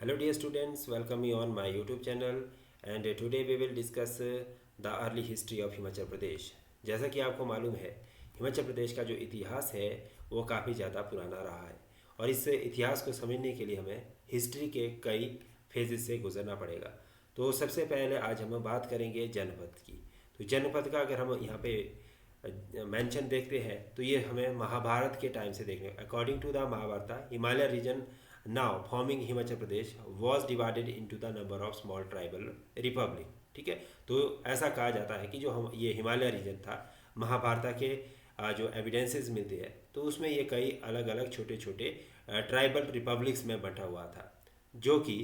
Hello dear students, welcome you on my YouTube channel and today we will discuss the early history of Himachal Pradesh. जैसा कि आपको मालूम है, हिमाचल प्रदेश का जो इतिहास है वो काफ़ी ज़्यादा पुराना रहा है और इस इतिहास को समझने के लिए हमें हिस्ट्री के कई फेजेस से गुजरना पड़ेगा। तो सबसे पहले आज हम बात करेंगे जनपद की। तो जनपद का अगर हम यहाँ पे मेंशन देखते हैं तो ये हमें महाभारत के टाइम से देखने according to the Mahabharata Himalaya region now forming Himachal Pradesh was divided into the number of small tribal republic. ठीक है, तो ऐसा कहा जाता है कि जो हम ये हिमालय रीजन था महाभारत के जो एविडेंसेस मिलते हैं तो उसमें ये कई अलग अलग छोटे छोटे ट्राइबल रिपब्लिक्स में बंटा हुआ था जो कि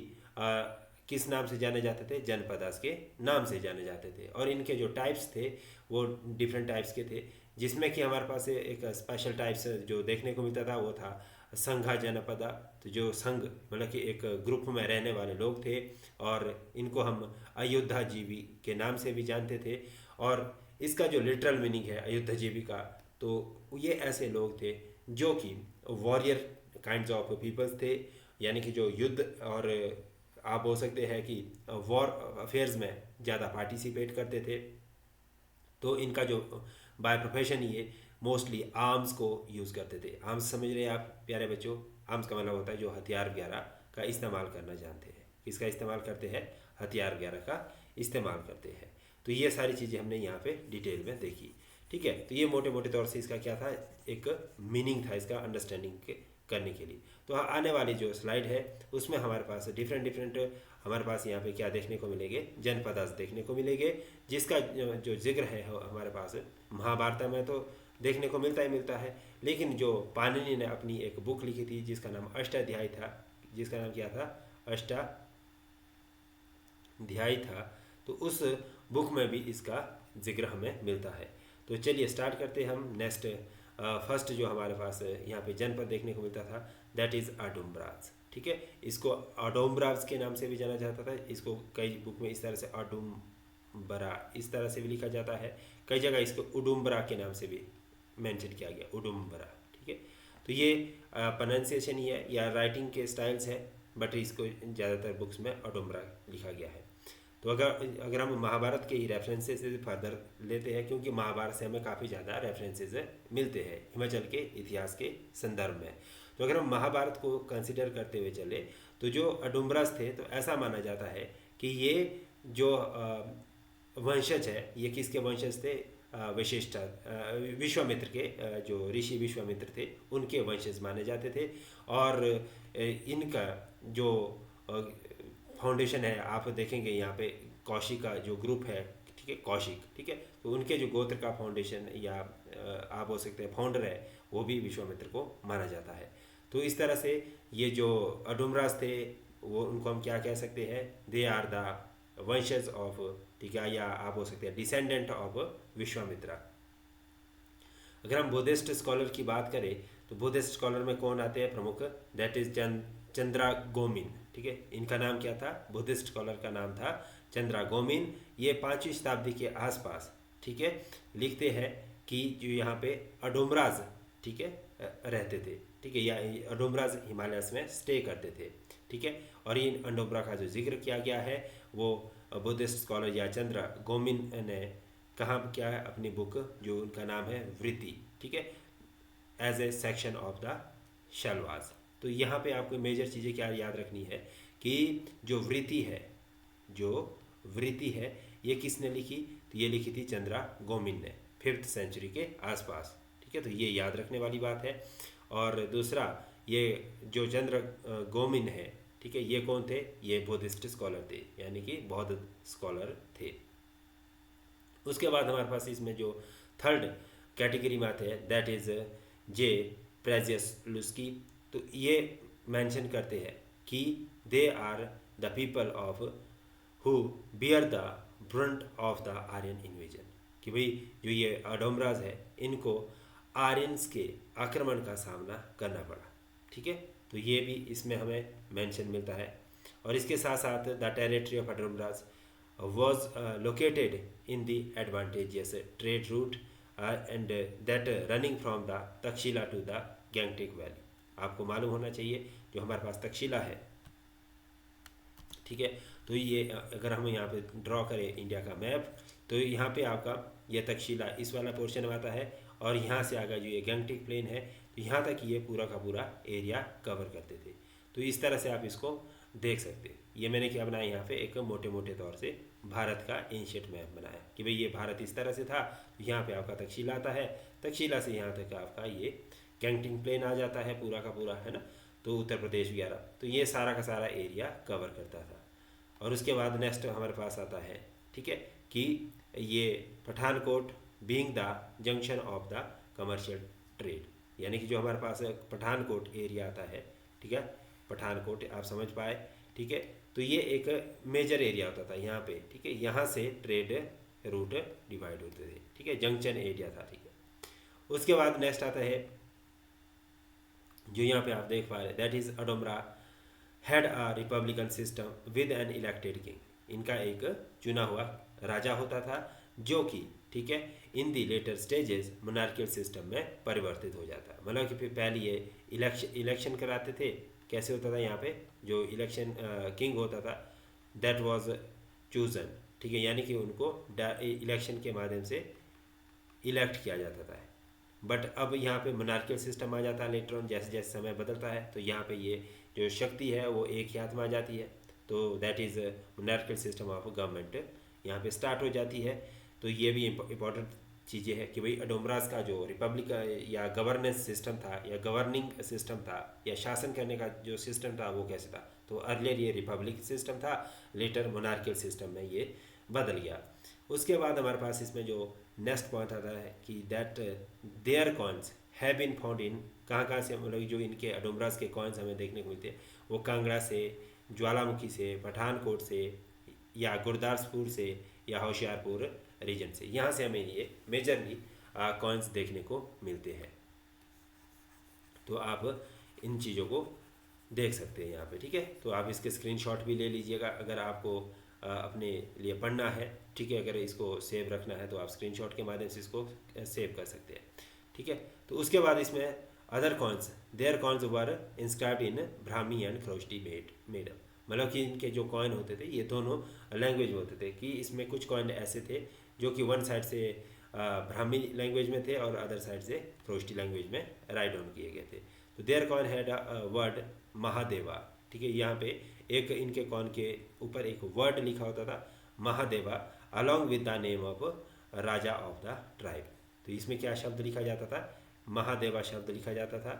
किस नाम से जाने जाते थे, जनपदास के नाम से जाने जाते थे। और इनके जो टाइप्स थे वो डिफरेंट टाइप्स के थे, जिसमें कि हमारे पास एक स्पेशल टाइप्स जो देखने को मिलता था वो था संघा जनपदा। तो जो संघ मतलब कि एक ग्रुप में रहने वाले लोग थे और इनको हम अयोध्या जीवी के नाम से भी जानते थे। और इसका जो लिटरल मीनिंग है अयोध्या जीवी का, तो ये ऐसे लोग थे जो कि वॉरियर काइंड्स ऑफ पीपल्स थे, यानी कि जो युद्ध और आप बोल सकते हैं कि वॉर अफेयर्स में ज़्यादा पार्टिसिपेट करते थे। तो इनका जो बाय प्रोफेशन ये मोस्टली आर्म्स को यूज़ करते थे। आर्म्स समझ रहे हैं आप प्यारे बच्चों? आर्म्स का मतलब होता है जो हथियार वगैरह का इस्तेमाल करना जानते हैं। किसका इस्तेमाल करते हैं? हथियार वगैरह का इस्तेमाल करते हैं। तो ये सारी चीज़ें हमने यहाँ पे डिटेल में देखी। ठीक है, तो ये मोटे मोटे तौर से इसका क्या था, एक मीनिंग था इसका अंडरस्टैंडिंग करने के लिए। तो आने वाली जो स्लाइड है उसमें हमारे पास डिफरेंट डिफरेंट हमारे पास यहाँ पे क्या देखने को मिलेंगे, जनपदास देखने को मिलेंगे, जिसका जो जिक्र है हमारे पास महाभारत में तो देखने को मिलता ही मिलता है। लेकिन जो पाणिनि ने अपनी एक बुक लिखी थी जिसका नाम अष्टाध्यायी था, जिसका नाम क्या था, अष्टाध्यायी था, तो उस बुक में भी इसका जिक्र हमें मिलता है। तो चलिए स्टार्ट करते हैं हम। नेक्स्ट फर्स्ट जो हमारे पास यहाँ पे जनपद देखने को मिलता था दैट इज़ अडुम्ब्राज। ठीक है, इसको अडोम्ब्राज के नाम से भी जाना जाता था। इसको कई बुक में इस तरह से अडुम्बरा इस तरह से भी लिखा जाता है, कई जगह इसको उडुम्बरा के नाम से भी मेंशन किया गया, उडुम्बरा। ठीक है, तो ये प्रोनाउंसिएशन ही है या राइटिंग के स्टाइल्स है, बट इसको ज़्यादातर बुक्स में अडुम्बरा लिखा गया है। तो अगर हम महाभारत के ही रेफरेंसेस से फर्दर लेते हैं, क्योंकि महाभारत से हमें काफ़ी ज़्यादा रेफरेंसेस मिलते हैं हिमाचल के इतिहास के संदर्भ में। तो अगर हम महाभारत को कंसिडर करते हुए चले तो जो अडुम्बरास थे तो ऐसा माना जाता है कि ये जो वंशज है ये किसके वंशज थे, वशिष्ठ विश्वामित्र के जो ऋषि विश्वामित्र थे उनके वंशज माने जाते थे। और इनका जो फाउंडेशन है आप देखेंगे यहाँ पे कौशिक का जो ग्रुप है, ठीक है, कौशिक, ठीक है, तो उनके जो गोत्र का फाउंडेशन या आप बोल सकते हैं फाउंडर है वो भी विश्वामित्र को माना जाता है। तो इस तरह से ये जो अडुम्बराज थे वो उनको हम क्या कह सकते हैं, दे आर द वंशज ऑफ, ठीक है, या आप बोल सकते हैं डिसेंडेंट ऑफ विश्वामित्रा। अगर हम बुद्धिस्ट स्कॉलर की बात करें तो बुद्धिस्ट स्कॉलर में कौन आते हैं प्रमुख, दैट इज चंद्रा गोमिन। ठीक है, इनका नाम क्या था, बुद्धिस्ट स्कॉलर का नाम था चंद्रा गोमिन। ये 5वीं शताब्दी के आसपास, ठीक है, लिखते हैं कि जो यहाँ पे अडुम्बराज, ठीक है, रहते थे। ठीक है, या अडुम्बराज हिमालयस में स्टे करते थे। ठीक है, और इन अडुम्बरा का जो जिक्र किया गया है वो बुद्धिस्ट स्कॉलर या चंद्रा गोमिन ने कहाँ किया है, अपनी बुक जो उनका नाम है वृत्ति, ठीक है, as a section of the Shalvas. तो यहाँ पे आपको मेजर चीज़ें क्या याद रखनी है कि जो वृत्ति है, जो वृत्ति है ये किसने लिखी, तो ये लिखी थी चंद्रा गोमिन ने 5th सेंचुरी के आसपास। ठीक है, तो ये याद रखने वाली बात है। और दूसरा, ये जो चंद्र गोमिन है, ठीक है, ये कौन थे, ये बुद्धिस्ट स्कॉलर थे, यानी कि बौद्ध स्कॉलर थे। उसके बाद हमारे पास इसमें जो थर्ड कैटेगरी में आते हैं दैट इज़ जे प्रेजियस लुस्की। तो ये मेंशन करते हैं कि they are the people of who bear the brunt of the Aryan invasion, कि भाई जो ये अडोम्बराज है इनको आर्यंस के आक्रमण का सामना करना पड़ा। ठीक है, तो ये भी इसमें हमें मेंशन मिलता है। और इसके साथ साथ the territory of Audumbaras was located in the advantageous trade route and that running from the Takshashila to the Gangtok valley. आपको मालूम होना चाहिए जो हमारे पास तक्षशिला है ठीक है। तो ये अगर हम यहाँ पे ड्रॉ करें इंडिया का मैप, तो यहाँ पे आपका ये तक्षशिला इस वाला पोर्शन आता है, और यहाँ से आगे जो ये गंगटिक प्लेन है, तो यहाँ तक ये पूरा का पूरा एरिया कवर करते थे। तो इस तरह से आप इसको देख सकते हैं। ये मैंने क्या बनाया यहाँ पे, एक मोटे मोटे तौर से भारत का एंशिएंट मैप बनाया कि भाई ये भारत इस तरह से था। तो यहाँ पे आपका तक्षशिला आता है, तक्षशिला से यहाँ तक आपका ये गंगटिक प्लेन आ जाता है पूरा का पूरा, है ना। तो उत्तर प्रदेश वगैरह, तो ये सारा का सारा एरिया कवर करता था। और उसके बाद नेक्स्ट हमारे पास आता है, ठीक है, कि ये Pathankot being the junction of the commercial trade, यानी कि जो हमारे पास पठानकोट एरिया आता है, ठीक है, पठानकोट आप समझ पाए, ठीक है। तो ये एक मेजर एरिया होता था यहाँ पे, ठीक है, यहाँ से ट्रेड रूट डिवाइड होते थे, ठीक है, जंक्शन एरिया था, ठीक है। उसके बाद नेक्स्ट आता है जो यहाँ पे आप देख पा रहे हैं, that is Audumbara had a republican system with an elected king. इनका एक चुना हुआ राजा होता था जो कि, ठीक है, इन the later stages monarchial system में परिवर्तित हो जाता है। मतलब कि पहले ये इलेक्शन कराते थे। कैसे होता था यहाँ पे, जो इलेक्शन किंग होता था दैट वाज चूजन, ठीक है, यानी कि उनको इलेक्शन के माध्यम से इलेक्ट किया जाता था। बट अब यहाँ पे मोनार्कियल सिस्टम आ जाता है लेटर ऑन, जैसे जैसे समय बदलता है, तो यहाँ पे ये जो शक्ति है वो एक ही हाथ में आ जाती है। तो that is monarchial system of government यहाँ पे स्टार्ट हो जाती है। तो ये भी इम्पोर्टेंट चीज़ें हैं कि भाई अडोमरास का जो रिपब्लिक या गवर्नेंस सिस्टम था या गवर्निंग सिस्टम था या शासन करने का जो सिस्टम था वो कैसे था। तो अर्लियर ये रिपब्लिक सिस्टम था, लेटर मोनार्कियल सिस्टम में ये बदल गया। उसके बाद हमारे पास इसमें जो नेक्स्ट पॉइंट आता है कि that their coins have been found in, कहाँ से, मतलब जो इनके अडोमरास के कॉइन्स हमें देखने को मिलते हैं वो कांगड़ा से, ज्वालामुखी से, पठानकोट से, या गुरदासपुर से, या होशियारपुर रीजन से। यहाँ से हमें ये मेजरली कॉइन्स देखने को मिलते हैं। तो आप इन चीज़ों को देख सकते हैं यहाँ पे, ठीक है। तो आप इसके स्क्रीनशॉट भी ले लीजिएगा अगर आपको अपने लिए पढ़ना है, ठीक है। अगर इसको सेव रखना है तो आप स्क्रीनशॉट के माध्यम से इसको सेव कर सकते हैं, ठीक है। तो उसके बाद इसमें other coins, their coins were inscribed in Brahmi and Kharoshti made, मतलब कि इनके जो कॉइन होते थे ये दोनों लैंग्वेज में होते थे। कि इसमें कुछ कॉइन ऐसे थे जो कि वन साइड से ब्राह्मी लैंग्वेज में थे और अदर साइड से खरोष्टी लैंग्वेज में राइट डाउन किए गए थे। तो their coin had word Mahadeva, ठीक है। यहाँ पे एक इनके कॉइन के ऊपर एक वर्ड लिखा होता था Mahadeva along with the name of Raja of the tribe. तो इसमें क्या शब्द लिखा जाता था, महादेवा शब्द लिखा जाता था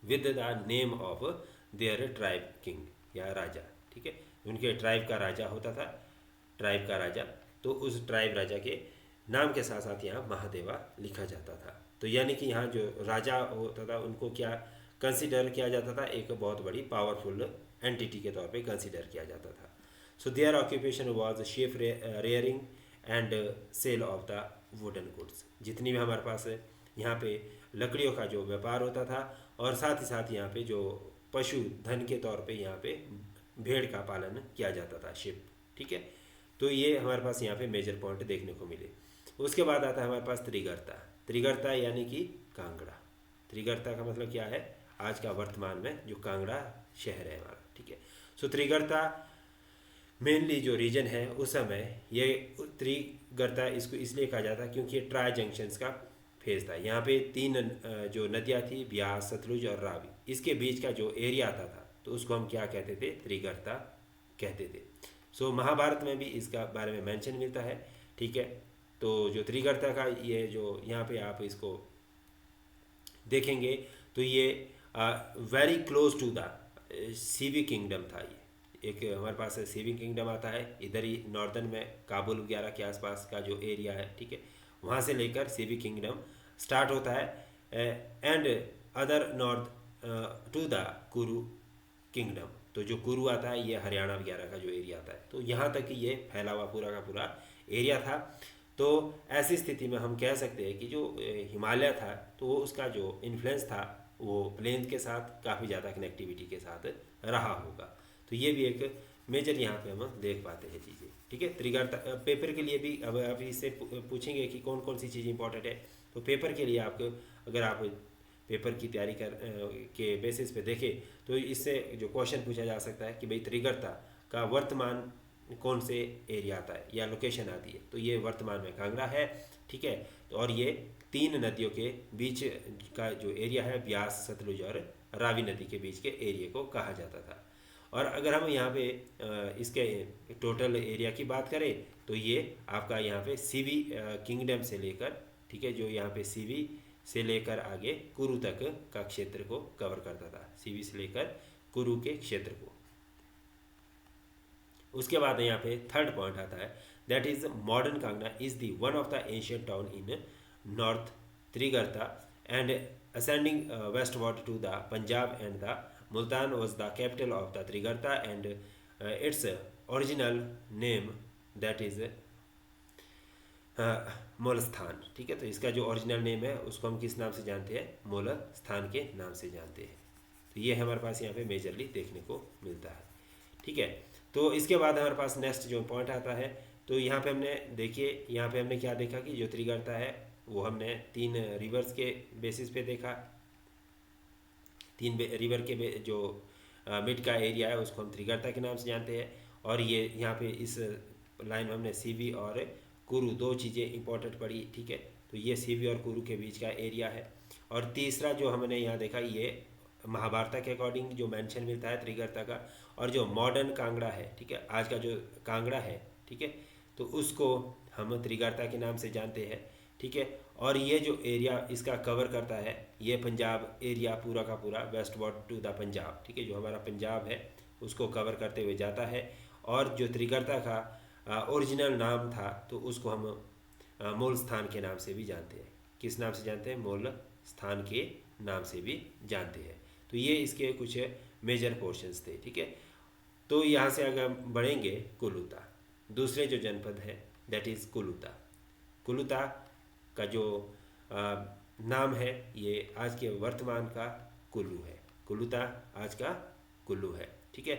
with the name of their tribe king या राजा, ठीक है। उनके ट्राइब का राजा होता था, ट्राइब का राजा, तो उस ट्राइब राजा के नाम के साथ साथ यहाँ महादेवा लिखा जाता था। तो यानी कि यहाँ जो राजा होता था उनको क्या कंसिडर किया जाता था, एक बहुत बड़ी पावरफुल एंटिटी के तौर पे कंसिडर किया जाता था। So their occupation was sheep rearing and sale of the wooden goods. जितनी भी हमारे पास यहाँ पे लकड़ियों का जो व्यापार होता था, और साथ ही साथ यहाँ पे जो पशु धन के तौर पे यहाँ पे भेड़ का पालन किया जाता था, शिप, ठीक है। तो ये हमारे पास यहाँ पे मेजर पॉइंट देखने को मिले। उसके बाद आता है हमारे पास त्रिगर्ता। त्रिगर्ता यानी कि कांगड़ा। त्रिगर्ता का मतलब क्या है, आज का वर्तमान में जो कांगड़ा शहर है हमारा, ठीक है। सो त्रिगर्ता मेनली जो रीजन है उस समय ये त्रिगर्ता इसको इसलिए कहा जाता है क्योंकि ये ट्राई जंक्शंस का फेज था। यहाँ पे तीन जो नदियाँ थी, ब्यास, सतलुज और रावी, इसके बीच का जो एरिया आता था तो उसको हम क्या कहते थे, त्रिगर्ता कहते थे। सो महाभारत में भी इसका बारे में मेंशन मिलता है, ठीक है। तो जो त्रिगर्ता का ये जो यहाँ पे आप इसको देखेंगे तो ये very close to the Shivi kingdom था। ये एक हमारे पास सीवी किंगडम आता है इधर ही नॉर्दर्न में, काबुल वगैरह के आसपास का जो एरिया है, ठीक है, वहाँ से लेकर सीवी किंगडम स्टार्ट होता है and other north to the Kuru kingdom. तो जो कुरु आता है ये हरियाणा वगैरह का जो एरिया आता है, तो यहाँ तक ये फैला हुआ पूरा का पूरा एरिया था। तो ऐसी स्थिति में हम कह सकते हैं कि जो हिमालय था तो वो उसका जो इन्फ्लुएंस था वो प्लेन के साथ काफ़ी ज़्यादा कनेक्टिविटी के साथ रहा होगा। तो ये भी एक मेजर यहाँ पे हम देख पाते हैं चीज़ें, ठीक है। त्रिगर्ता पेपर के लिए भी अब इससे पूछेंगे कि कौन कौन सी चीज़ इंपॉर्टेंट है, तो पेपर के लिए आपको अगर आप पेपर की तैयारी के बेसिस पे देखें तो इससे जो क्वेश्चन पूछा जा सकता है कि भाई त्रिगर्ता का वर्तमान कौन से एरिया आता है या लोकेशन आती है, तो ये वर्तमान में कांगड़ा है, ठीक है। तो और ये 3 नदियों के बीच का जो एरिया है, ब्यास, सतलुज और रावी नदी के बीच के एरिया को कहा जाता था। और अगर हम यहाँ पे इसके टोटल एरिया की बात करें तो ये आपका यहाँ पे सीवी किंगडम से लेकर, ठीक है, जो यहाँ पे सीवी से लेकर आगे कुरु तक का क्षेत्र को कवर करता था, सीवी से लेकर कुरु के क्षेत्र को। उसके बाद यहाँ पे थर्ड पॉइंट आता है, that is modern Kangra is the one of the ancient town in north Trigarta and ascending westward to the Punjab, and the Multan was the capital of the Trigarta, and its original name that is मूलस्थान, ठीक है। तो इसका जो original name है उसको हम किस नाम से जानते हैं, मूलस्थान के नाम से जानते हैं। तो ये हमारे पास यहाँ पे मेजरली देखने को मिलता है, ठीक है। तो इसके बाद हमारे पास नेक्स्ट जो पॉइंट आता है, तो यहाँ पे हमने देखिए, यहाँ पे हमने क्या देखा कि जो त्रिगर्ता है वो हमने 3 रिवर्स के बेसिस पे देखा। 3 रिवर के जो मिड का एरिया है उसको हम त्रिगर्ता के नाम से जानते हैं। और ये यहाँ पे इस लाइन में हमने सीवी और कुरु 2 चीज़ें इंपॉर्टेंट पड़ी, ठीक है। तो ये सीवी और कुरु के बीच का एरिया है। और तीसरा जो हमने यहाँ देखा, ये महाभारत के अकॉर्डिंग जो मेंशन मिलता है त्रिगर्ता का, और जो मॉडर्न कांगड़ा है, ठीक है, आज का जो कांगड़ा है, ठीक है, तो उसको हम त्रिगर्ता के नाम से जानते हैं, ठीक है। और ये जो एरिया इसका कवर करता है, ये पंजाब एरिया पूरा का पूरा वेस्टवर्ड टू द पंजाब, ठीक है, जो हमारा पंजाब है उसको कवर करते हुए जाता है। और जो त्रिगर्ता का ओरिजिनल नाम था तो उसको हम मूल स्थान के नाम से भी जानते हैं। किस नाम से जानते हैं, मूल स्थान के नाम से भी जानते हैं। तो ये इसके कुछ मेजर पोर्शंस थे, ठीक है। तो यहाँ से अगर बढ़ेंगे कुलुता, दूसरे जो जनपद है दैट इज़ कुलुता। कुलुता का जो नाम है ये आज के वर्तमान का कुल्लू है। कुलुता आज का कुल्लू है, ठीक है।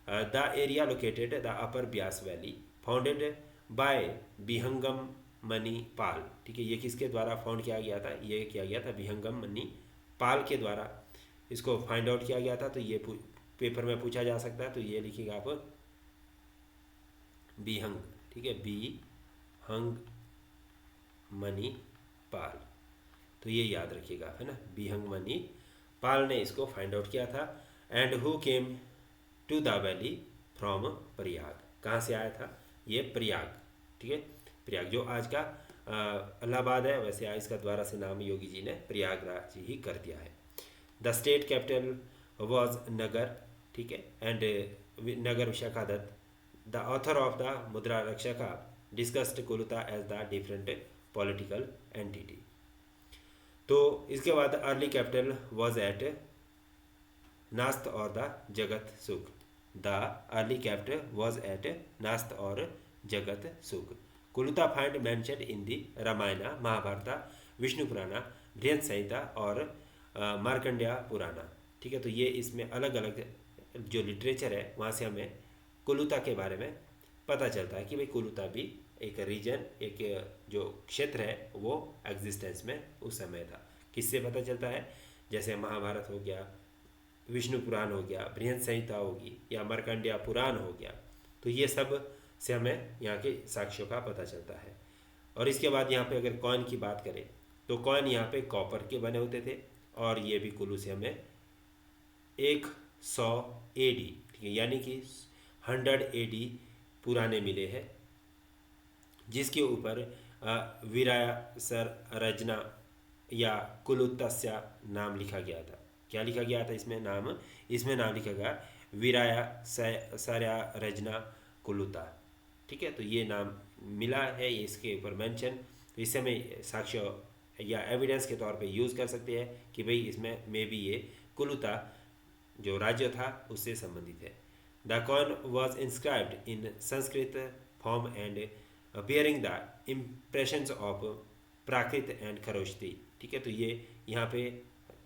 The area located the upper Beas valley founded by Behangamani Pal, ठीक है। ये किसके द्वारा फाउंड किया गया था, ये किया गया था बिहंगम मनी पाल के द्वारा इसको फाइंड आउट किया गया था। तो ये पेपर में पूछा जा सकता है, तो ये लिखिएगा आप बिहंग, ठीक है, बिहंग मनी पाल, तो ये याद रखिएगा, है ना, बिहंग मनी पाल ने इसको फाइंड आउट किया था। And who came to the valley from Prayag, कहाँ से आया था, ये प्रयाग, ठीक है, प्रयाग जो आज का इलाहाबाद है, वैसे इसका द्वारा से नाम योगी जी ने प्रयागराज ही कर दिया है। The state capital was Nagar, ठीक है, and Nagar Vishakhadatta the author of the Mudrarakshasa discussed Kuluta as the different political entity. तो इसके बाद early capital was at Nast और the Jagatsukh. The early capital was at Nast और Jagatsukh. Kuluta find mention in the Ramayana, Mahabharata, Vishnu Purana, Brihat संहिता और मार्कंडेय पुराणा, ठीक है। तो ये इसमें अलग अलग जो लिटरेचर है वहाँ से हमें कुलुता के बारे में पता चलता है कि भाई कुलुता भी एक रीजन, एक जो क्षेत्र है वो एग्जिस्टेंस में उस समय था। किससे पता चलता है, जैसे महाभारत हो गया, विष्णु पुराण हो गया, बृहद संहिता होगी या मार्कंडेय पुराण हो गया, तो ये सब से हमें यहाँ के साक्ष्यों का पता चलता है। और इसके बाद यहाँ पे अगर कॉइन की बात करें तो कॉइन यहाँ पे कॉपर के बने होते थे, और ये भी कुल्लू से हमें 100 AD, ठीक है, यानी कि 100 AD पुराने मिले हैं, जिसके ऊपर वीरासर रजना या कुलुत्तस्य नाम लिखा गया था। क्या लिखा गया था इसमें नाम, इसमें नाम लिखा गया वीरासर्या रजना कुलुता, ठीक है। तो ये नाम मिला है, इसके ऊपर मेंशन, तो इससे हमें साक्ष्य या एविडेंस के तौर पे यूज़ कर सकते हैं कि भाई इसमें मे बी ये कुलुता जो राज्य था उससे संबंधित है। The coin was inscribed in Sanskrit form and bearing the impressions of Prakrit and Kharosthi, ठीक है। तो ये यहाँ पे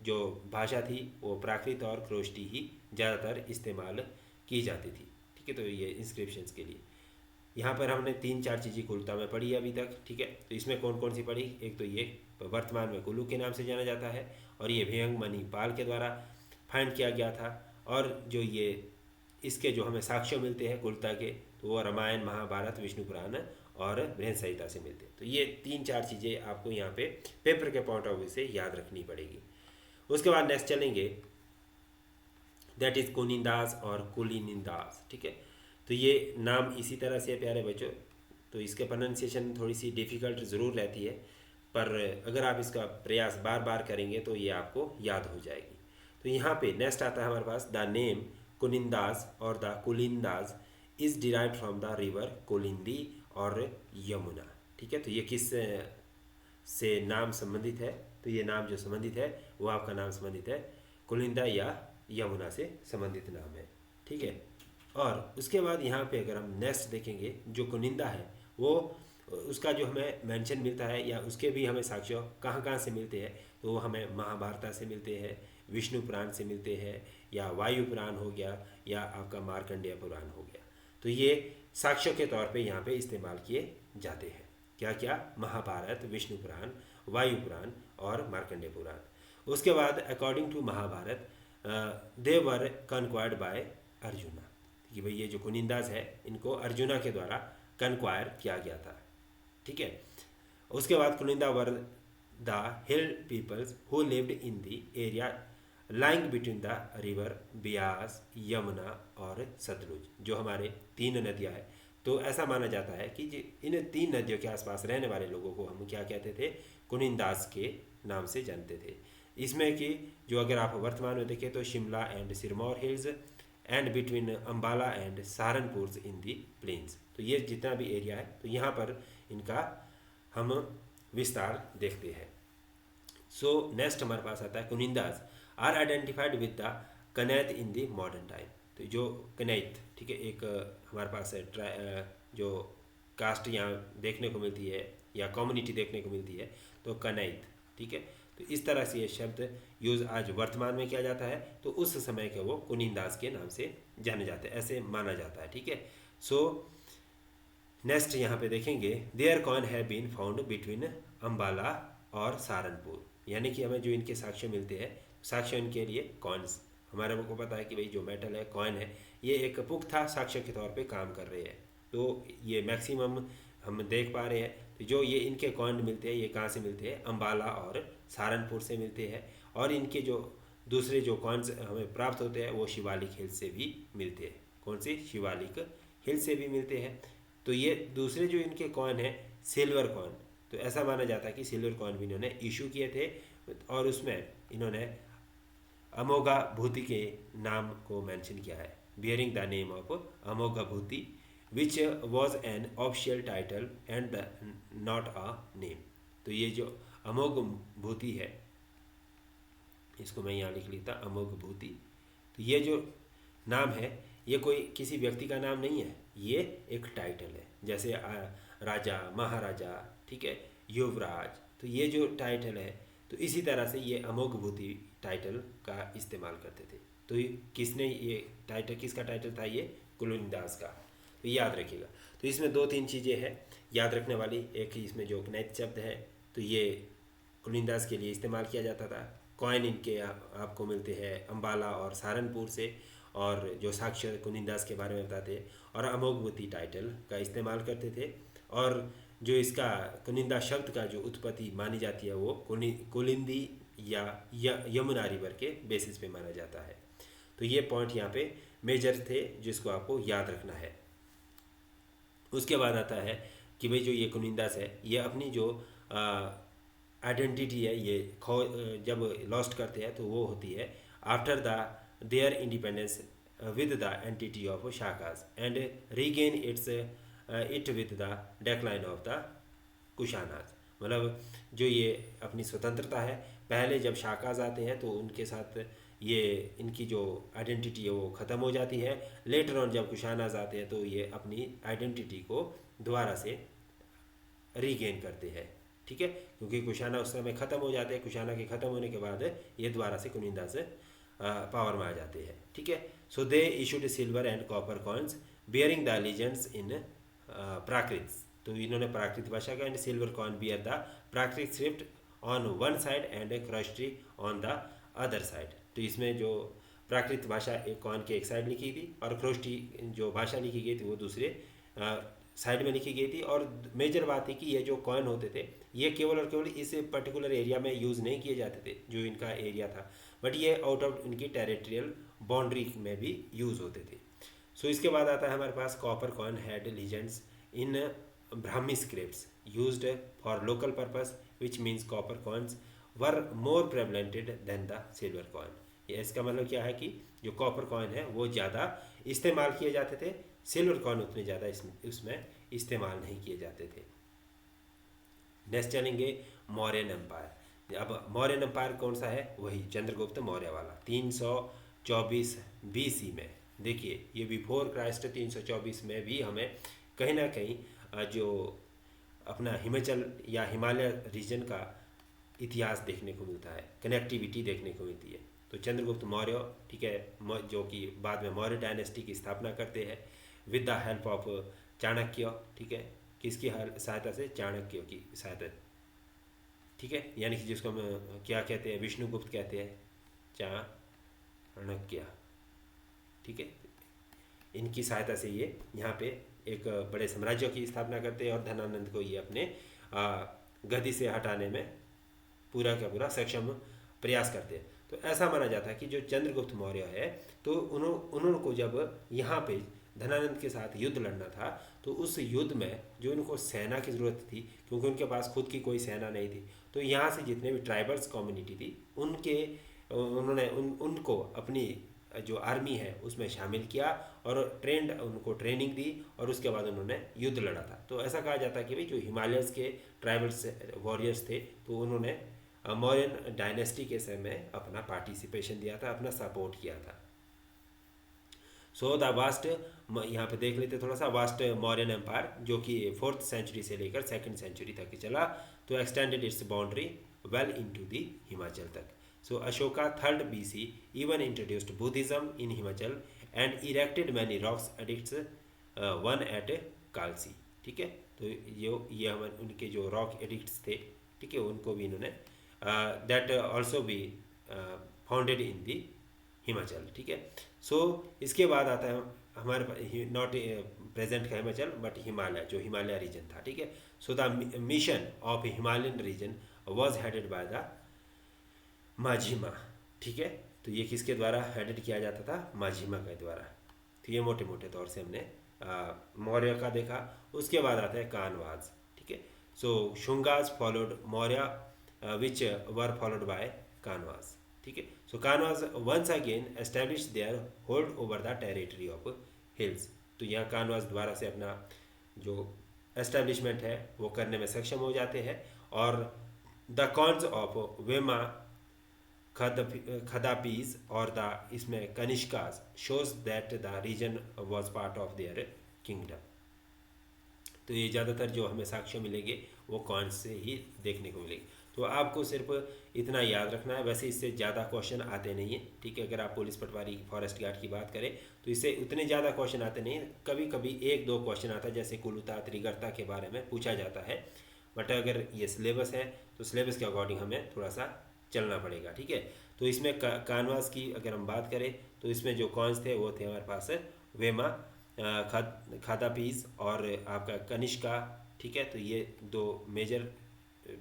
जो भाषा थी वो प्राकृत और खरोष्टी ही ज़्यादातर इस्तेमाल की जाती थी, ठीक है। तो ये इंस्क्रिप्शंस के लिए यहाँ पर हमने 3-4 चीज़ें कुलुता में पढ़ी अभी तक, ठीक है। तो इसमें कौन कौन सी पढ़ी, एक तो ये वर्तमान में कुल्लू के नाम से जाना जाता है, और ये भेंगमनी पाल के द्वारा फाइंड किया गया था। और जो ये इसके जो हमें साक्ष्य मिलते हैं कुलता के, तो वो रामायण, महाभारत, विष्णु पुराण और बृहद संहिता से मिलते हैं। तो ये 3-4 चीज़ें आपको यहाँ पे पेपर के पॉइंट ऑफ व्यू से याद रखनी पड़ेगी। उसके बाद नेक्स्ट चलेंगे, दैट इज़ कुनिंदास और कुलिनिंदास। ठीक है, तो ये नाम इसी तरह से प्यारे बच्चों, तो इसके प्रोनाउंसिएशन थोड़ी सी डिफ़िकल्ट ज़रूर रहती है, पर अगर आप इसका प्रयास बार बार करेंगे तो ये आपको याद हो जाएगी। तो यहाँ पे नेक्स्ट आता है हमारे पास, द नेम कुनिंदास और the Kulindas is derived from the river Kalindi और यमुना। ठीक है, तो ये किस से नाम संबंधित है? तो ये नाम जो संबंधित है वो आपका नाम संबंधित है कुलिंदा या यमुना से संबंधित नाम है। ठीक है, और उसके बाद यहाँ पे अगर हम नेक्स्ट देखेंगे, जो कुनिंदा है वो उसका जो हमें मेंशन मिलता है या उसके भी हमें साक्ष्य कहाँ कहाँ से मिलते हैं, तो वो हमें महाभारत से मिलते हैं, विष्णु पुराण से मिलते हैं, या वायु पुराण हो गया, या आपका मार्कंडेय पुराण हो गया। तो ये साक्ष्य के तौर पे यहाँ पे इस्तेमाल किए जाते हैं। क्या क्या? महाभारत, विष्णु पुराण, वायु पुराण और मार्कंडेय पुराण। उसके बाद according to Mahabharat they were conquered by Arjuna, कि भाई ये जो कुनिंदास है इनको अर्जुना के द्वारा कन्क्वायर किया गया था। ठीक है, उसके बाद Kuninda were the hill peoples who lived in the area lying between the river Beas, Yamuna और सतलुज, जो हमारे 3 नदियाँ हैं। तो ऐसा माना जाता है कि इन 3 नदियों के आसपास रहने वाले लोगों को हम क्या कहते थे? कुनिंदास के नाम से जानते थे। इसमें कि जो अगर आप वर्तमान में देखें तो Shimla and Sirmaur hills and between Ambala and Saharanpur in the plains, तो ये जितना भी एरिया है तो यहाँ पर इनका हम विस्तार देखते हैं। सो नेक्स्ट हमारे पास आता है कुनिंदास आर आइडेंटिफाइड विद द कनैत इन दी मॉडर्न टाइम। तो जो कनैत, ठीक है, एक हमारे पास है जो कास्ट यहाँ देखने को मिलती है या कम्युनिटी देखने को मिलती है, तो कनैत। ठीक है, तो इस तरह से ये शब्द यूज़ आज वर्तमान में किया जाता है, तो उस समय के वो कुनिंदास के नाम से जाने जाते हैं, ऐसे माना जाता है। ठीक है, सो नेक्स्ट यहाँ पे देखेंगे, their coin have been found between Ambala और सहारनपुर, यानी कि हमें जो इनके साक्ष्य मिलते हैं, साक्ष्य इनके लिए कॉइन्स, हमारे को पता है कि भाई जो मेटल है, कॉइन है, ये एक पुख्ता साक्ष्य के तौर पे काम कर रहे हैं। तो ये मैक्सिमम हम देख पा रहे हैं, तो जो ये इनके कॉइन मिलते हैं ये कहाँ से मिलते हैं? अम्बाला और सहारनपुर से मिलते हैं। और इनके जो दूसरे जो कॉइन्स हमें प्राप्त होते हैं वो शिवालिक हिल से भी मिलते हैं। कौन से? शिवालिक हिल से भी मिलते हैं। तो ये दूसरे जो इनके कॉइन है सिल्वर कॉइन, तो ऐसा माना जाता है कि सिल्वर कॉइन भी इन्होंने इशू किए थे, और उसमें इन्होंने अमोघा भूति के नाम को मेंशन किया है, bearing the name of Amoghabhuti which was an official title and not a name. तो ये जो अमोघ भूति है, इसको मैं यहाँ लिख लेता, अमोघ भूति, तो ये जो नाम है ये कोई किसी व्यक्ति का नाम नहीं है, ये एक टाइटल है, जैसे राजा, महाराजा, ठीक है, युवराज, तो ये जो टाइटल है, तो इसी तरह से ये अमोघ भूति टाइटल का इस्तेमाल करते थे। तो किसने ये टाइटल, किसका टाइटल था? ये कुनिंदास का। तो याद रखिएगा। तो इसमें 2-3 चीज़ें हैं याद रखने वाली। एक इसमें जो कनैत शब्द है तो ये कुनिंदास के लिए इस्तेमाल किया जाता था। कॉइन इनके आपको मिलते हैं अम्बाला और सहारनपुर से, और जो साक्ष्य कुनिंदास के बारे में बताते हैं, और अमोघ भूति टाइटल का इस्तेमाल करते थे। और जो इसका कुनिंदा शब्द का जो उत्पत्ति मानी जाती है वो कुलिंदी या यमुना रिवर के बेसिस पे माना जाता है। तो ये पॉइंट यहाँ पे मेजर थे जिसको आपको याद रखना है। उसके बाद आता है कि भाई जो ये कुनिंदास है ये अपनी जो आइडेंटिटी है ये जब लॉस्ट करते हैं तो वो होती है after the their independence with the entity of Shakas and regain it with the decline of the Kushanas. मतलब जो ये अपनी स्वतंत्रता है, पहले जब शाकास आते हैं तो उनके साथ ये इनकी जो आइडेंटिटी है वो ख़त्म हो जाती है। लेटर ऑन जब कुशानास आते हैं तो ये अपनी आइडेंटिटी को दोबारा से रीगेन करते हैं। ठीक है, क्योंकि कुशाना उस समय ख़त्म हो जाते हैं। कुशाना के ख़त्म होने के बाद ये दोबारा से कुनिंदास पावर में आ जाते हैं। ठीक है, so they issued silver and copper coins bearing the legends in Prakrit. तो इन्होंने प्राकृत भाषा का and silver coin bear the Prakrit script on one side and Kharoshthi on the other side. तो इसमें जो प्राकृत भाषा एक कॉइन के एक साइड लिखी थी और ख्रोष्टी जो भाषा लिखी गई थी वो दूसरे साइड में लिखी गई थी। और मेजर बात थी कि ये जो कॉइन होते थे ये केवल और केवल इस पर्टिकुलर एरिया में यूज़ नहीं किए जाते थे जो इनका एरिया था, बट ये आउट ऑफ इनकी टेरिटोरियल बाउंड्री में भी यूज़ होते थे। सो इसके बाद आता है हमारे पास copper coin had legends in Brahmi scripts used for local purpose which means copper coins were more prevalented than the silver coin. ये इसका मतलब क्या है कि जो कॉपर कॉइन है वो ज़्यादा इस्तेमाल किए जाते थे, सिल्वर कॉइन उतने ज़्यादा उसमें इस्तेमाल नहीं किए जाते थे। नेक्स्ट चलेंगे मौर्यन एम्पायर। अब मौर्यन एम्पायर कौन सा है? वही चंद्रगुप्त मौर्य वाला 324 BC में। देखिए ये बिफोर क्राइस्ट 324 में भी हमें कहीं ना कहीं जो अपना हिमाचल या हिमालय रीजन का इतिहास देखने को मिलता है, कनेक्टिविटी देखने को मिलती है। तो चंद्रगुप्त मौर्य, ठीक है, जो कि बाद में मौर्य डायनेस्टी की स्थापना करते हैं with the help of Chanakya, ठीक है, किसकी सहायता से? चाणक्य की सहायता, ठीक है, यानी कि जिसको हम क्या कहते हैं, विष्णुगुप्त कहते हैं, चाणक्य, ठीक है, इनकी सहायता से ये यहाँ पे एक बड़े साम्राज्य की स्थापना करते हैं और धनानंद को ये अपने गद्दी से हटाने में पूरा का पूरा सक्षम प्रयास करते हैं। तो ऐसा माना जाता है कि जो चंद्रगुप्त मौर्य है तो उन्होंने को जब यहाँ पे धनानंद के साथ युद्ध लड़ना था तो उस युद्ध में जो उनको सेना की ज़रूरत थी, क्योंकि उनके पास खुद की कोई सेना नहीं थी, तो यहाँ से जितने भी ट्राइबल्स कम्युनिटी थी उन्होंने उनको अपनी जो आर्मी है उसमें शामिल किया और उनको ट्रेनिंग दी और उसके बाद उन्होंने युद्ध लड़ा था। तो ऐसा कहा जाता है कि भाई जो हिमालयस के ट्राइबल्स वॉरियर्स थे तो उन्होंने मौर्यन डायनेस्टी के समय अपना पार्टिसिपेशन दिया था, अपना सपोर्ट किया था। सो द वास्ट, यहाँ पे देख लेते थोड़ा सा, वास्ट मौर्यन एम्पायर जो कि 4th सेंचुरी से लेकर 2nd सेंचुरी तक चला, तो extended it's boundary well into the Himachal तक। So Ashoka 3rd BC even introduced Buddhism in Himachal and erected many rocks edicts, one at Kalsi, ठीक है। तो ये हम उनके जो रॉक एडिक्ट्स थे, ठीक है, उनको भी इन्होंने that also be founded in the Himachal, ठीक है। सो इसके बाद आता है हमारे नॉट प्रेजेंट का हिमाचल बट हिमालय, जो हिमालय रीजन था, ठीक है। So the mission of Himalayan region was headed by the Majjhima, ठीक है। तो ये किसके द्वारा हेडेड किया जाता था? माझिमा के द्वारा। तो ये मोटे मोटे तौर से हमने मौर्य का देखा। उसके बाद आता है कानवाज, ठीक है। So Shungas followed Maurya which were followed by Kanvas, ठीक है। So Kanvas once again establish their hold over the territory of hills. तो यहाँ कानवाज द्वारा से अपना जो एस्टेब्लिशमेंट है वो करने में सक्षम हो जाते हैं। और द कॉन्स ऑफ वेमा खदापीज और द इसमें Kanishkas shows that the region was part of their kingdom. तो ये ज़्यादातर जो हमें साक्ष्य मिलेंगे वो कौन से ही देखने को मिलेंगे। तो आपको सिर्फ इतना याद रखना है, वैसे इससे ज़्यादा क्वेश्चन आते नहीं हैं, ठीक है। अगर आप पुलिस पटवारी फॉरेस्ट गार्ड की बात करें तो इससे उतने ज़्यादा क्वेश्चन आते नहीं हैं, कभी कभी 1-2 क्वेश्चन आता है, जैसे कुलुता त्रिगर्ता के बारे में पूछा जाता है। बट अगर ये सिलेबस है तो सिलेबस के अकॉर्डिंग हमें थोड़ा सा चलना पड़ेगा, ठीक है। तो इसमें कानवास की अगर हम बात करें तो इसमें जो कॉन्स थे वो थे हमारे पास वेमा, खादापीस और आपका कनिष्का, ठीक है। तो ये 2 मेजर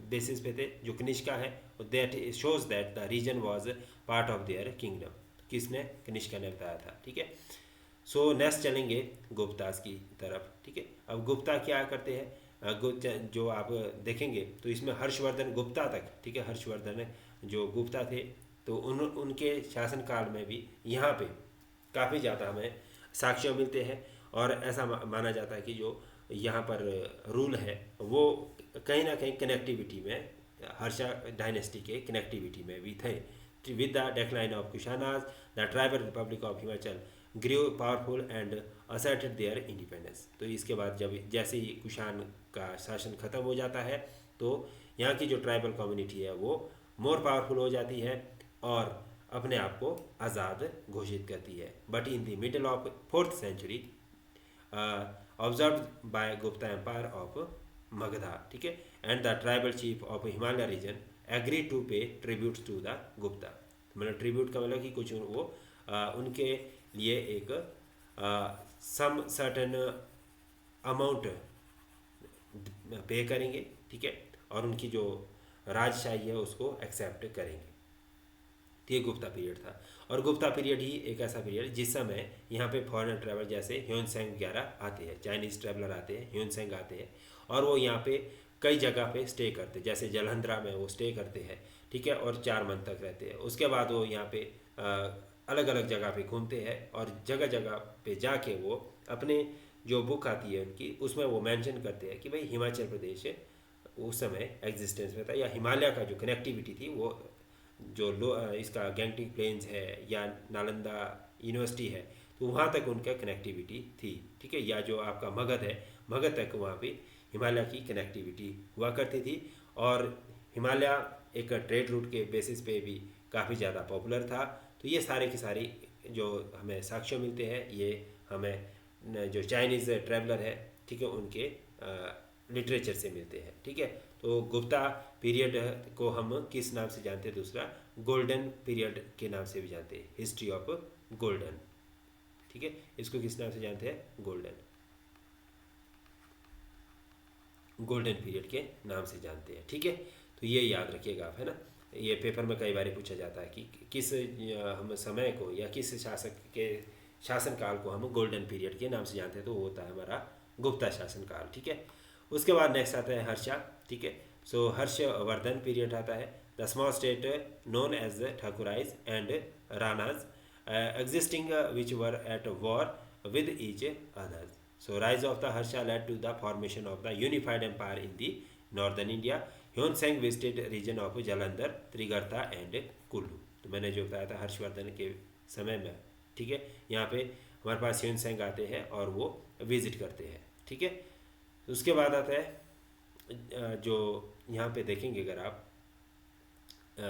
बेसिस पे थे। जो कनिष्का है that shows that the region was part of their kingdom, किसने? कनिष्का ने बताया था, ठीक है। सो नेक्स्ट चलेंगे गुप्तास की तरफ, ठीक है। अब गुप्ता क्या करते हैं, जो आप देखेंगे तो इसमें हर्षवर्धन गुप्ता तक, ठीक है, हर्षवर्धन जो गुप्ता थे तो उनके शासनकाल में भी यहाँ पे काफ़ी ज़्यादा हमें साक्ष्य मिलते हैं। और ऐसा माना जाता है कि जो यहाँ पर रूल है वो कहीं ना कहीं कनेक्टिविटी में, हर्षा डायनेस्टी के कनेक्टिविटी में भी थे। With the decline of Kushanas the tribal republic of Himachal grew powerful and asserted their independence. तो इसके बाद जब जैसे ही कुशान का शासन खत्म हो जाता है तो यहाँ की जो ट्राइबल कम्युनिटी है वो मोर पावरफुल हो जाती है और अपने आप को आज़ाद घोषित करती है। But in the middle of 4th century observe by Gupta empire of Magadha, ठीक है, and the tribal chief of Himalaya region agree to pay tribute to the Gupta. मतलब ट्रिब्यूट का मतलब कि कुछ वो उनके लिए एक सम सर्टेन अमाउंट पे करेंगे, ठीक है, और उनकी जो राजशाही है उसको एक्सेप्ट करेंगे। तो ये गुप्ता पीरियड था। और गुप्ता पीरियड ही एक ऐसा पीरियड जिस समय यहाँ पे फॉरेन ट्रैवलर जैसे ह्यूनसेंग वगैरह आते हैं, चाइनीज़ ट्रैवलर आते हैं, ह्यूनसेंग आते हैं, और वो यहाँ पे कई जगह पे स्टे करते हैं, जैसे जलंधरा में वो स्टे करते हैं, ठीक है, और 4 मंथ तक रहते हैं। उसके बाद वो यहाँ पे अलग अलग जगह पे घूमते हैं, और जगह जगह पे जाके वो अपने जो बुक आती है उनकी उसमें वो मेंशन करते हैं कि भाई हिमाचल प्रदेश उस समय एग्जिस्टेंस में था, या हिमालय का जो कनेक्टिविटी थी वो जो इसका गैंगटिक प्लेन्स है या नालंदा यूनिवर्सिटी है, तो वहाँ तक उनका कनेक्टिविटी थी, ठीक है, या जो आपका मगध है, मगध तक वहाँ पे हिमालय की कनेक्टिविटी हुआ करती थी। और हिमालय एक ट्रेड रूट के बेसिस पे भी काफ़ी ज़्यादा पॉपुलर था। तो ये सारे के सारी जो हमें साक्ष्य मिलते हैं ये हमें जो चाइनीज़ ट्रैवलर है, ठीक है, उनके लिटरेचर से मिलते हैं, ठीक है। तो गुप्ता पीरियड को हम किस नाम से जानते हैं? दूसरा गोल्डन पीरियड के नाम से भी जानते हैं, हिस्ट्री ऑफ गोल्डन, ठीक है, इसको किस नाम से जानते हैं? गोल्डन पीरियड के नाम से जानते हैं, ठीक है। तो ये याद रखिएगा आप, है ना, ये पेपर में कई बार पूछा जाता है कि किस हम समय को या किस शासक के शासनकाल को हम गोल्डन पीरियड के नाम से जानते हैं, तो वो होता है हमारा गुप्ता शासनकाल, ठीक है। उसके बाद नेक्स्ट आता है हर्षा, ठीक है। सो हर्षवर्धन पीरियड आता है। The small state known as Thakurais and Ranas existing which were at war with each others. So rise of the Harsha led to the formation of the unified empire in the northern India. Hyun visited region of Jalandhar, Trigartha and Kullu. तो मैंने जो बताया था हर्षवर्धन के समय में, ठीक है, यहाँ पे हमारे पास ह्यूनसेंग आते हैं और वो विजिट करते हैं, ठीक है। उसके बाद आता है जो यहाँ पे देखेंगे, अगर आप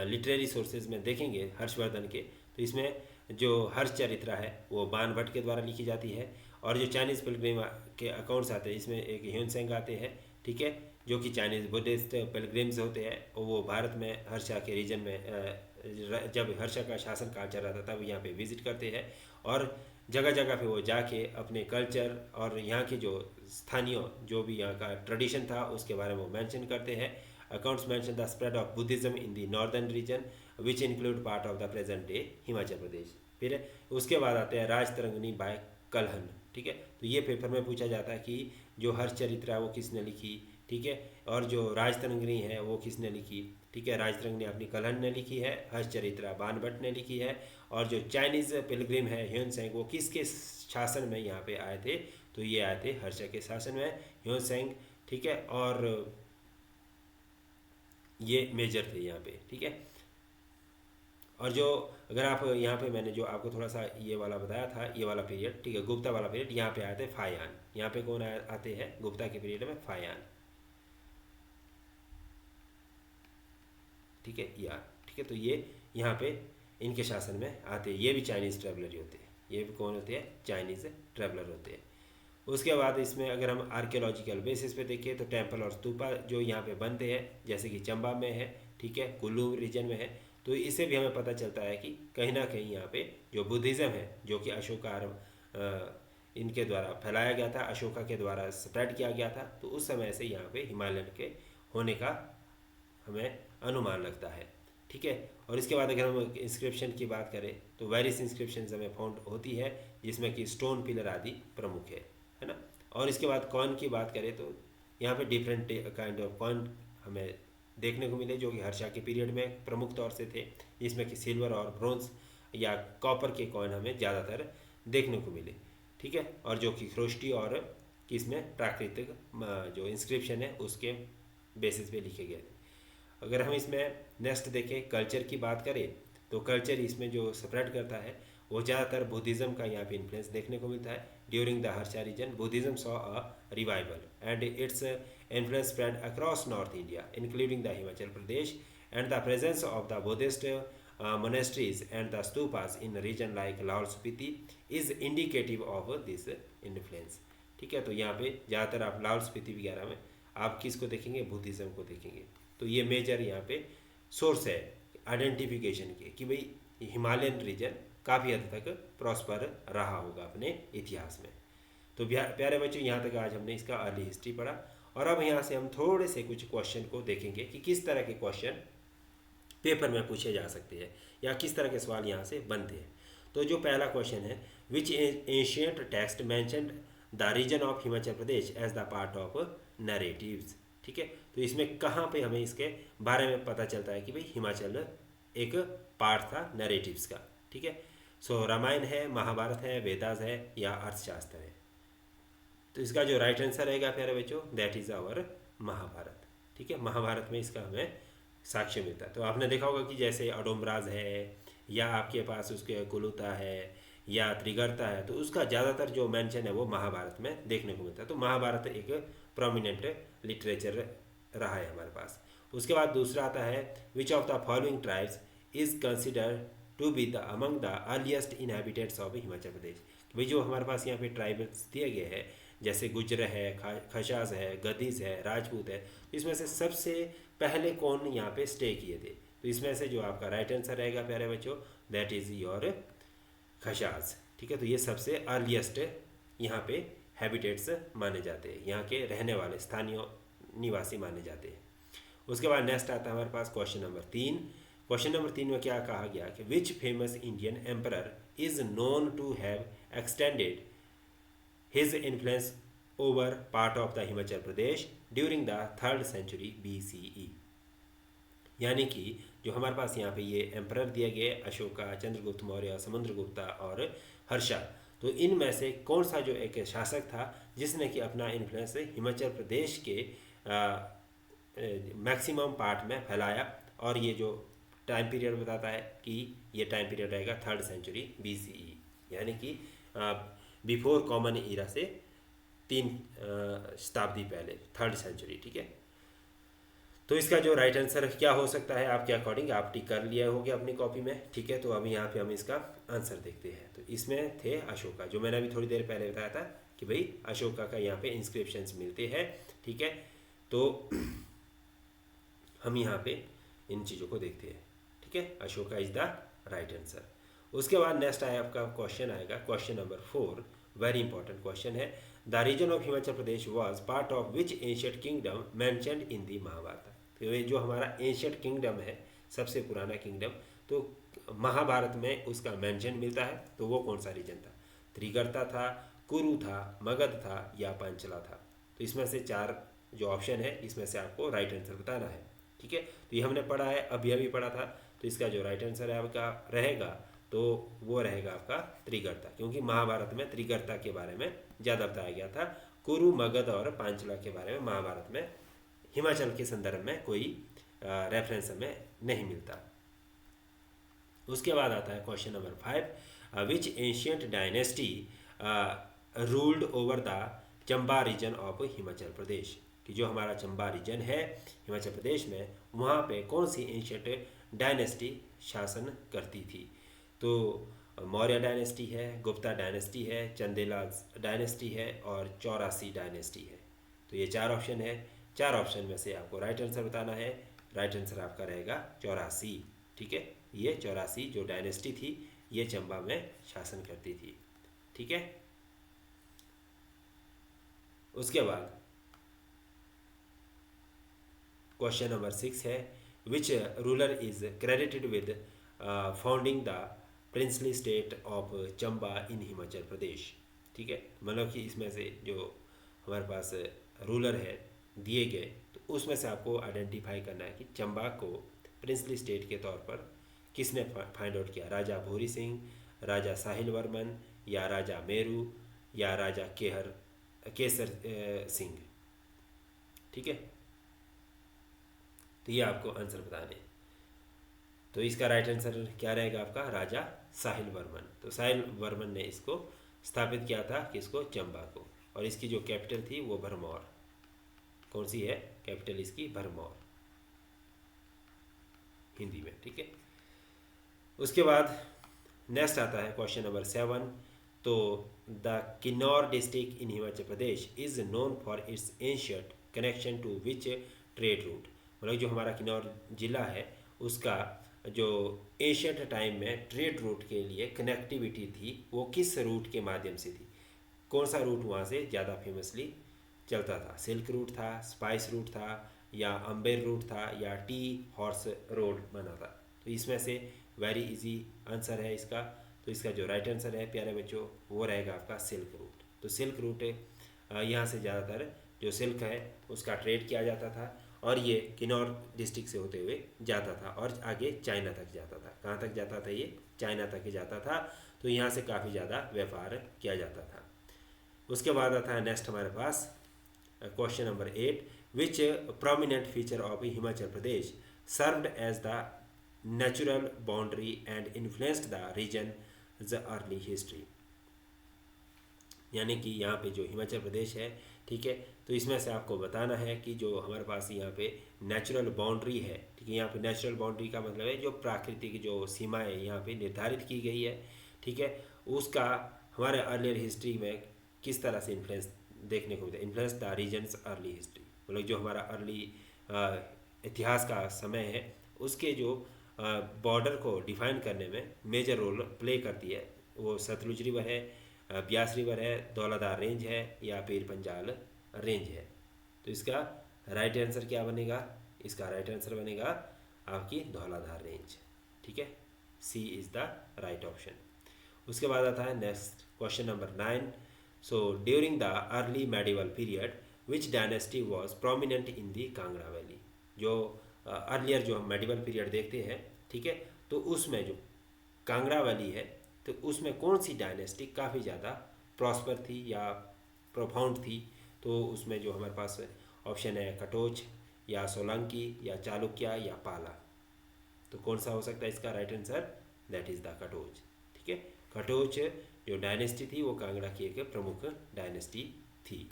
लिटरेरी सोर्सेज में देखेंगे हर्षवर्धन के, तो इसमें जो हर्ष चरित्रा है वो बाण भट्ट के द्वारा लिखी जाती है। और जो चाइनीज़ पिलग्रिम के अकाउंट्स आते हैं इसमें एक ह्यूनसेंग आते हैं, ठीक है, जो कि चाइनीज़ बुद्धिस्ट पिलग्रिम्स होते हैं, और वो भारत में हर्षा के रीजन में जब हर्षा का शासन काल चल रहा था तब यहाँ पे विजिट करते हैं, और जगह जगह पे वो जाके अपने कल्चर और यहाँ के जो स्थानीय जो भी यहाँ का ट्रेडिशन था उसके बारे में वो मेंशन करते हैं। Accounts mention the spread of Buddhism in the northern region, which include part of the present day Himachal Pradesh. फिर उसके बाद आते हैं राजतरंगिणी बाय कलहन, ठीक है। तो ये पेपर में पूछा जाता है कि जो हर्षचरित्रा है वो किसने लिखी, ठीक है, और जो राजतरंगिणी है वो किसने लिखी, ठीक है। राजतरंगिणी अपनी कलहन ने लिखी है, हर्षचरित्रा बाण भट्ट ने लिखी है, और जो चाइनीज़ पिलग्रिम है ह्यूनसेंग वो किसके शासन में यहाँ पे आए थे? तो ये आए थे हर्षा के शासन में, ह्यूनसेंग, ठीक है, और ये मेजर थे यहाँ पे, ठीक है। और जो अगर आप यहाँ पे मैंने जो आपको थोड़ा सा ये वाला बताया था, ये वाला पीरियड, ठीक है, गुप्ता वाला पीरियड, यहाँ पे आए थे फायान। यहाँ पे कौन आते हैं गुप्ता के पीरियड में? फायान, ठीक है, ठीक है। तो ये यहाँ पे इनके शासन में आते हैं, ये भी चाइनीज़ ट्रैवलर ही होते हैं, ये भी कौन होते हैं? चाइनीज़ ट्रैवलर होते हैं। उसके बाद इसमें अगर हम आर्कियोलॉजिकल बेसिस पे देखें तो टेम्पल और स्तूपा जो यहाँ पे बनते हैं, जैसे कि चंबा में है, ठीक है, कुल्लू रीजन में है, तो इससे भी हमें पता चलता है कि कहीं ना कहीं यहाँ पे जो बुद्धिज़्म है जो कि अशोकार इनके द्वारा फैलाया गया था, अशोका के द्वारा स्प्रेड किया गया था, तो उस समय से यहाँ पे हिमालयन के होने का हमें अनुमान लगता है, ठीक है। और इसके बाद अगर हम इंस्क्रिप्शन की बात करें तो वेरियस इंस्क्रिप्शन हमें फाउंड होती है जिसमें कि स्टोन पिलर आदि प्रमुख है ना। और इसके बाद कॉइन की बात करें तो यहाँ पे डिफरेंट काइंड ऑफ कॉइन हमें देखने को मिले जो कि हर्षा के पीरियड में प्रमुख तौर से थे, जिसमें कि सिल्वर और ब्रोंज या कॉपर के कॉइन हमें ज़्यादातर देखने को मिले, ठीक है, और जो कि ख्रोष्टी और किसमें प्राकृतिक जो इंस्क्रिप्शन है उसके बेसिस पे लिखे गए थे। अगर हम इसमें नेक्स्ट देखें कल्चर की बात करें तो कल्चर इसमें जो स्प्रेड करता है वो ज़्यादातर बुद्धिज़्म का यहाँ पे इन्फ्लुएंस देखने को मिलता है। During the Harsha region Buddhism saw a revival and its influence spread across North India, including the Himachal Pradesh, and the presence of the Buddhist monasteries and the stupas in a region like Laol Spiti is indicative of this influence, ठीक है। तो यहाँ पे ज़्यादातर आप लाहौल स्पीति वगैरह में आप किसको देखेंगे? बुद्धिज़्म को देखेंगे। तो ये मेजर यहाँ पे सोर्स है आइडेंटिफिकेशन के कि भाई हिमालयन रीजन काफ़ी हद तक प्रॉस्पर रहा होगा अपने इतिहास में। तो प्यारे बच्चों, यहाँ तक आज हमने इसका अर्ली हिस्ट्री पढ़ा, और अब यहाँ से हम थोड़े से कुछ क्वेश्चन को देखेंगे कि किस तरह के क्वेश्चन पेपर में पूछे जा सकते हैं या किस तरह के सवाल यहाँ से बनते हैं। तो जो पहला क्वेश्चन है, which ancient text mentioned the region of Himachal Pradesh as the part of narratives. ठीक है, तो इसमें कहाँ पे हमें इसके बारे में पता चलता है कि भाई हिमाचल एक पार्ट था नरेटिव्स का। ठीक है, सो रामायण है, महाभारत है, वेदास है या अर्थशास्त्र है। तो इसका जो राइट आंसर रहेगा प्यारे बच्चों, दैट इज आवर महाभारत। ठीक है, महाभारत में इसका हमें साक्ष्य मिलता है। तो आपने देखा होगा कि जैसे अडोमराज है या आपके पास उसके कुलुता है या त्रिगर्ता है, तो उसका ज़्यादातर जो मेंशन है वो महाभारत में देखने को मिलता है। तो महाभारत एक प्रोमिनेंट लिटरेचर रहा है हमारे पास। उसके बाद दूसरा आता है, which of the following tribes is considered to be the among the earliest inhabitants of Himachal Pradesh. भाई जो हमारे पास यहाँ पे ट्राइब्स दिए गए हैं, जैसे गुज्जर है, खशास है, गदीस है, राजपूत है, इसमें से सबसे पहले कौन यहाँ पे स्टे किए थे। तो इसमें से जो आपका राइट आंसर रहेगा प्यारे बच्चों, दैट इज़ योर खशास। ठीक है, तो ये सबसे अर्लीस्ट यहाँ पे हैबिटेट्स माने जाते हैं, यहाँ के रहने वाले स्थानीय निवासी माने जाते हैं। उसके बाद नेक्स्ट आता है हमारे पास क्वेश्चन नंबर 3। क्वेश्चन नंबर 3 में क्या कहा गया कि which famous Indian emperor is known to have extended his influence over part of the Himachal Pradesh during the 3rd century BCE। यानी कि जो हमारे पास यहाँ पे ये एम्परर दिए गए, अशोका, चंद्रगुप्त मौर्य, समुद्रगुप्ता और हर्षा, तो इनमें से कौन सा जो एक शासक था जिसने कि अपना इन्फ्लुएंस हिमाचल प्रदेश के मैक्सिमम पार्ट में फैलाया, और ये जो टाइम पीरियड बताता है कि ये टाइम पीरियड रहेगा 3rd सेंचुरी BCE, यानी कि बिफोर कॉमन ईरा से 3 शताब्दी पहले, 3rd सेंचुरी। ठीक है, तो इसका जो राइट आंसर क्या हो सकता है आपके अकॉर्डिंग, आप टिक कर लिया होगा अपनी कॉपी में। ठीक है, तो अभी यहाँ पे हम इसका आंसर देखते हैं। तो इसमें थे अशोका, जो मैंने अभी थोड़ी देर पहले बताया था कि भाई अशोका का यहाँ पे इंस्क्रिप्शंस मिलते हैं। ठीक है, तो हम यहाँ पे इन चीज़ों को देखते हैं। ठीक है, Ashoka is the right answer. उसके बाद नेक्स्ट आया आपका क्वेश्चन आएगा, question number 4, very important question है। The region of Himachal Pradesh was part of which ancient kingdom mentioned in the Mahabharat. तो ये जो हमारा एंशिएंट किंगडम है, सबसे पुराना किंगडम, तो महाभारत में उसका मेंशन मिलता है। तो वो कौन सा रीजन था? त्रिगर्ता था, कुरु था, मगध था या पांचला था। तो इसमें से 4 जो ऑप्शन है, इसमें से आपको राइट आंसर बताना है। ठीक है, तो ये हमने पढ़ा है, अभी पढ़ा था। तो इसका जो राइट आंसर है आपका रहेगा, तो वो रहेगा आपका त्रिगर्ता, क्योंकि महाभारत में त्रिगर्ता के बारे में ज़्यादा बताया गया था। कुरु, मगध और पांचला के बारे में महाभारत में हिमाचल के संदर्भ में कोई रेफरेंस हमें नहीं मिलता। उसके बाद आता है question number 5, which ancient dynasty ruled over the Chamba region of Himachal Pradesh. कि जो हमारा चंबा रीजन है हिमाचल प्रदेश में, वहाँ पे कौन सी एंशियंट डायनेस्टी शासन करती थी। तो मौर्य डायनेस्टी है, गुप्ता डायनेस्टी है, चंदेला डायनेस्टी है और चौरासी डायनेस्टी है। तो ये 4 ऑप्शन है, 4 ऑप्शन में से आपको राइट आंसर बताना है। राइट आंसर आपका रहेगा 84। ठीक है, ये 84 जो डायनेस्टी थी, ये चंबा में शासन करती थी। ठीक है, उसके बाद क्वेश्चन नंबर 6 है, which ruler is credited with founding the princely state of Chamba in Himachal Pradesh. ठीक है, मतलब कि इसमें से जो हमारे पास रूलर है दिए गए, तो उसमें से आपको आइडेंटिफाई करना है कि चंबा को प्रिंसली स्टेट के तौर पर किसने फाइंड आउट किया। राजा भूरी सिंह, राजा साहिल वर्मन या राजा मेरू या राजा केसर सिंह। ठीक है, तो ये आपको आंसर बताने। तो इसका राइट आंसर क्या रहेगा आपका? राजा साहिल वर्मन। तो साहिल वर्मन ने इसको स्थापित किया था, किसको? चंबा को। और इसकी जो कैपिटल थी वो भरमौर। कौन सी है कैपिटल इसकी? भरमौर, हिंदी में। ठीक है, उसके बाद नेक्स्ट आता है क्वेश्चन नंबर 7। तो the Kinnaur district in Himachal Pradesh is known for its ancient connection to which trade route. मतलब जो हमारा किन्नौर जिला है उसका जो एशियंट टाइम में ट्रेड रूट के लिए कनेक्टिविटी थी वो किस रूट के माध्यम से थी, कौन सा रूट वहाँ से ज़्यादा फेमसली चलता था, सिल्क रूट था, स्पाइस रूट था, या अम्बेर रूट था, या टी हॉर्स रोड बना था। तो इसमें से वेरी इजी आंसर है इसका। तो इसका जो राइट आंसर है प्यारे बच्चों वो रहेगा आपका सिल्क रूट। तो सिल्क रूट यहाँ से ज़्यादातर जो सिल्क है उसका ट्रेड किया जाता था, और ये किन्नौर डिस्ट्रिक्ट से होते हुए जाता था और आगे चाइना तक जाता था। कहाँ तक जाता था ये? चाइना तक ही जाता था। तो यहाँ से काफ़ी ज़्यादा व्यापार किया जाता था। उसके बाद आता है नेक्स्ट हमारे पास question number 8, which prominent feature of Himachal Pradesh served as the natural boundary and influenced the region the early history. यानी कि यहाँ पे जो हिमाचल प्रदेश है, ठीक है, तो इसमें से आपको बताना है कि जो हमारे पास यहाँ पे नेचुरल बाउंड्री है, ठीक है, यहाँ पे नेचुरल बाउंड्री का मतलब है जो प्राकृतिक जो सीमाएं यहाँ पे निर्धारित की गई है, ठीक है, उसका हमारे अर्लियर हिस्ट्री में किस तरह से इन्फ्लुएंस देखने को मिलता है। Influence the regions early history, मतलब जो हमारा अर्ली इतिहास का समय है उसके जो बॉर्डर को डिफाइन करने में मेजर रोल प्ले करती है। वो सतलुज रिवर है, ब्यास रिवर है, धौलाधार रेंज है, या फिर पंजाल रेंज है। तो इसका राइट आंसर क्या बनेगा? इसका राइट आंसर बनेगा आपकी धौलाधार रेंज, ठीक है, सी इज़ द राइट ऑप्शन। उसके बाद आता है next question number 9, so during the early medieval period which dynasty was prominent in the Kangra valley. जो अर्लियर जो हम मेडिवल पीरियड देखते हैं, ठीक है, तो उसमें जो कांगड़ा वैली है तो उसमें कौन सी डायनेस्टी काफ़ी ज़्यादा प्रॉस्पर थी या प्रोफाउंड थी। तो उसमें जो हमारे पास ऑप्शन है कटोच, या सोलंकी, या चालुक्य, या पाला। तो कौन सा हो सकता है इसका right answer? That is the Katoch, ठीक है। कटोच जो डायनेस्टी थी वो कांगड़ा की एक प्रमुख डायनेस्टी थी।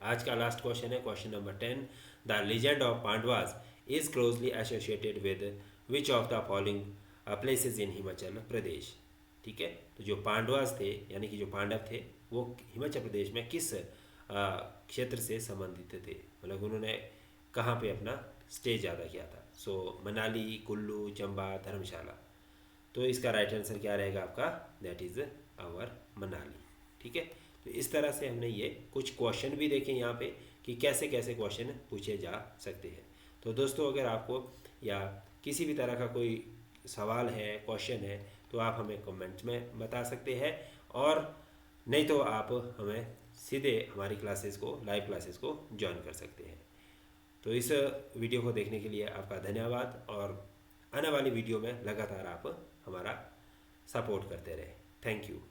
आज का लास्ट क्वेश्चन है question number 10, the legend of Pandavas is closely associated with which of the following places in Himachal Pradesh. ठीक है, तो जो पांडवास थे यानी कि जो पांडव थे वो हिमाचल प्रदेश में किस क्षेत्र से संबंधित थे, मतलब उन्होंने कहाँ पे अपना स्टे ज़्यादा किया था। सो मनाली, कुल्लू, चंबा, धर्मशाला। तो इसका राइट आंसर क्या रहेगा आपका? दैट इज़ आवर मनाली, ठीक है। तो इस तरह से हमने ये कुछ क्वेश्चन भी देखे यहाँ पे कि कैसे कैसे क्वेश्चन पूछे जा सकते हैं। तो दोस्तों अगर आपको या किसी भी तरह का कोई सवाल है, क्वेश्चन है, तो आप हमें कमेंट में बता सकते हैं, और नहीं तो आप हमें सीधे हमारी क्लासेस को, लाइव क्लासेस को ज्वाइन कर सकते हैं। तो इस वीडियो को देखने के लिए आपका धन्यवाद, और आने वाली वीडियो में लगातार आप हमारा सपोर्ट करते रहें। Thank you.